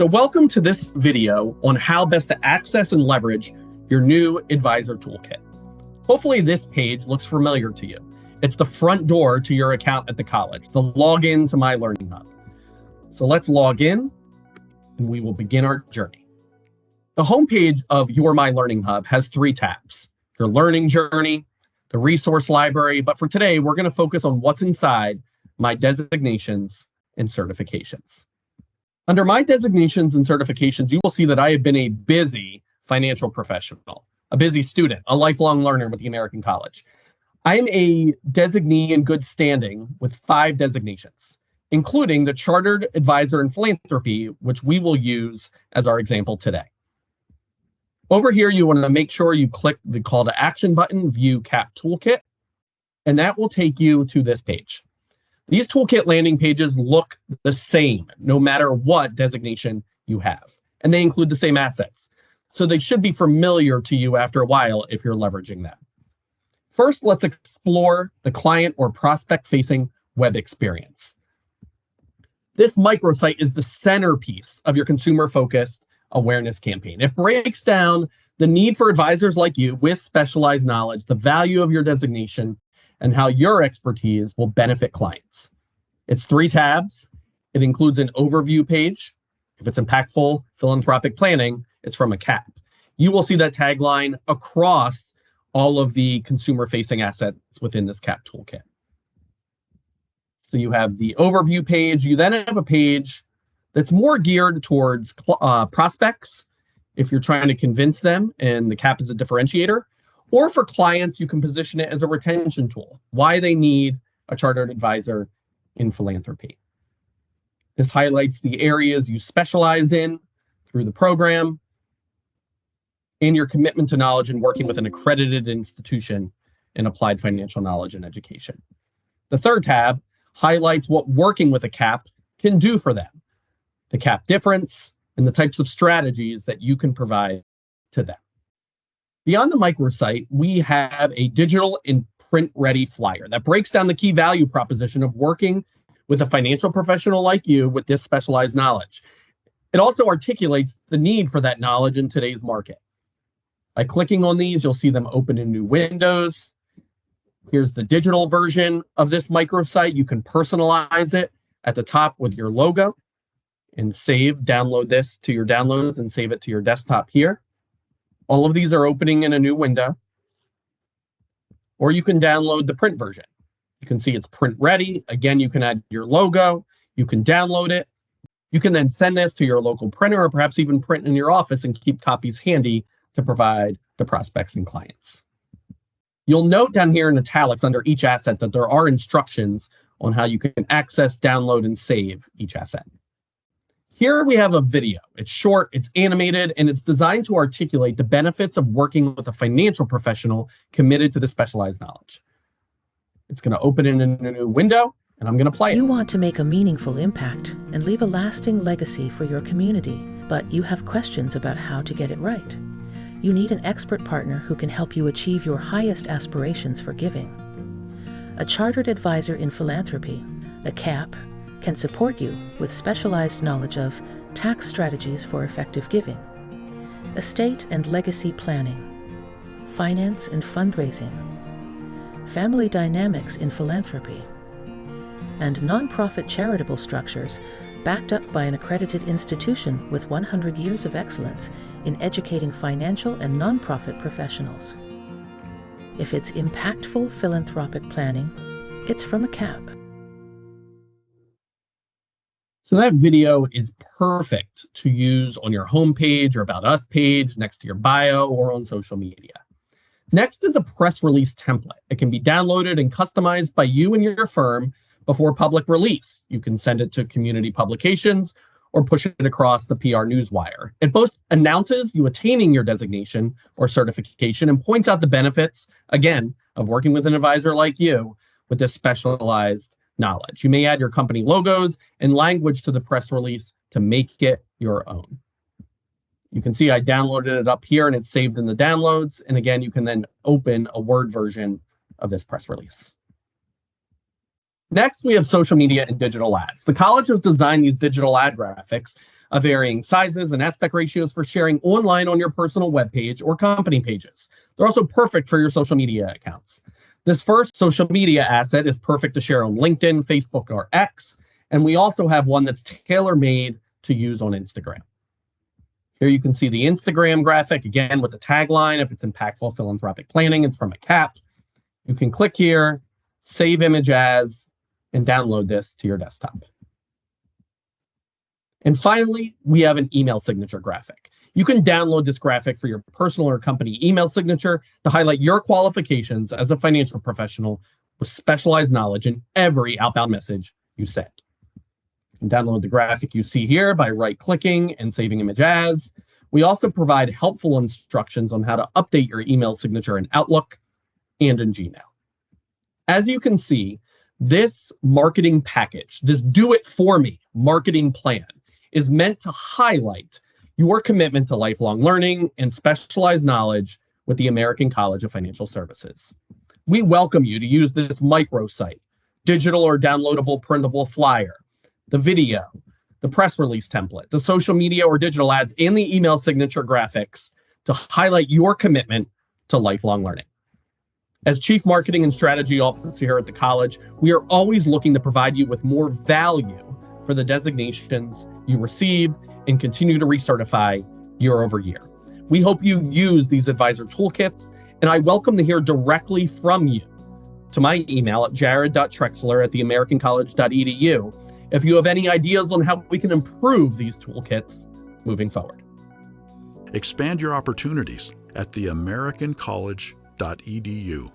So welcome to this video on how best to access and leverage your new Advisor Toolkit. Hopefully this page looks familiar to you. It's the front door to your account at the college, the login to My Learning Hub. So let's log in and we will begin our journey. The homepage of your My Learning Hub has 3 tabs: your learning journey, the resource library, but for today, we're going to focus on what's inside my designations and certifications. Under my designations and certifications, you will see that I have been a busy financial professional, a busy student, a lifelong learner with the American College. I'm a designee in good standing with 5 designations, including the Chartered Advisor in Philanthropy, which we will use as our example today. Over here, you want to make sure you click the call to action button, View CAP Toolkit, and that will take you to this page. These toolkit landing pages look the same no matter what designation you have, and they include the same assets. So they should be familiar to you after a while if you're leveraging them. First, let's explore the client or prospect-facing web experience. This microsite is the centerpiece of your consumer-focused awareness campaign. It breaks down the need for advisors like you with specialized knowledge, the value of your designation, and how your expertise will benefit clients. It's 3 tabs. It includes an overview page. If it's impactful philanthropic planning, it's from a CAP. You will see that tagline across all of the consumer-facing assets within this CAP toolkit. So you have the overview page. You then have a page that's more geared towards prospects, if you're trying to convince them, and the CAP is a differentiator. Or for clients, you can position it as a retention tool, why they need a chartered advisor in philanthropy. This highlights the areas you specialize in through the program and your commitment to knowledge and working with an accredited institution in applied financial knowledge and education. The 3rd tab highlights what working with a CAP can do for them, the CAP difference, and the types of strategies that you can provide to them. Beyond the microsite, we have a digital and print-ready flyer that breaks down the key value proposition of working with a financial professional like you with this specialized knowledge. It also articulates the need for that knowledge in today's market. By clicking on these, you'll see them open in new windows. Here's the digital version of this microsite. You can personalize it at the top with your logo and download this to your downloads and save it to your desktop here. All of these are opening in a new window, or you can download the print version. You can see it's print ready. Again, you can add your logo, you can download it. You can then send this to your local printer or perhaps even print in your office and keep copies handy to provide to prospects and clients. You'll note down here in italics under each asset that there are instructions on how you can access, download, and save each asset. Here we have a video. It's short, it's animated, and it's designed to articulate the benefits of working with a financial professional committed to the specialized knowledge. It's going to open in a new window, and I'm going to play it. You want to make a meaningful impact and leave a lasting legacy for your community, but you have questions about how to get it right. You need an expert partner who can help you achieve your highest aspirations for giving. A chartered advisor in philanthropy, a CAP, can support you with specialized knowledge of tax strategies for effective giving, estate and legacy planning, finance and fundraising, family dynamics in philanthropy, and nonprofit charitable structures backed up by an accredited institution with 100 years of excellence in educating financial and nonprofit professionals. If it's impactful philanthropic planning, it's from a CAP. So that video is perfect to use on your homepage or About Us page, next to your bio, or on social media. Next is a press release template. It can be downloaded and customized by you and your firm before public release. You can send it to community publications or push it across the PR newswire. It both announces you attaining your designation or certification and points out the benefits, again, of working with an advisor like you with this specialized knowledge. You may add your company logos and language to the press release to make it your own. You can see I downloaded it up here and it's saved in the downloads. And again, you can then open a Word version of this press release. Next, we have social media and digital ads. The college has designed these digital ad graphics of varying sizes and aspect ratios for sharing online on your personal web page or company pages. They're also perfect for your social media accounts. This first social media asset is perfect to share on LinkedIn, Facebook, or X. And we also have one that's tailor-made to use on Instagram. Here you can see the Instagram graphic, again, with the tagline. If it's impactful philanthropic planning, it's from a CAP. You can click here, save image as, and download this to your desktop. And finally, we have an email signature graphic. You can download this graphic for your personal or company email signature to highlight your qualifications as a financial professional with specialized knowledge in every outbound message you send. You can download the graphic you see here by right-clicking and saving image as. We also provide helpful instructions on how to update your email signature in Outlook and in Gmail. As you can see, this marketing package, this do-it-for-me marketing plan, is meant to highlight your commitment to lifelong learning and specialized knowledge with the American College of Financial Services. We welcome you to use this microsite, digital or downloadable printable flyer, the video, the press release template, the social media or digital ads, and the email signature graphics to highlight your commitment to lifelong learning. As Chief Marketing and Strategy Officer here at the college, we are always looking to provide you with more value for the designations you receive and continue to recertify year over year. We hope you use these advisor toolkits, and I welcome to hear directly from you to my email at jared.trexler@theamericancollege.edu if you have any ideas on how we can improve these toolkits moving forward. Expand your opportunities at theamericancollege.edu.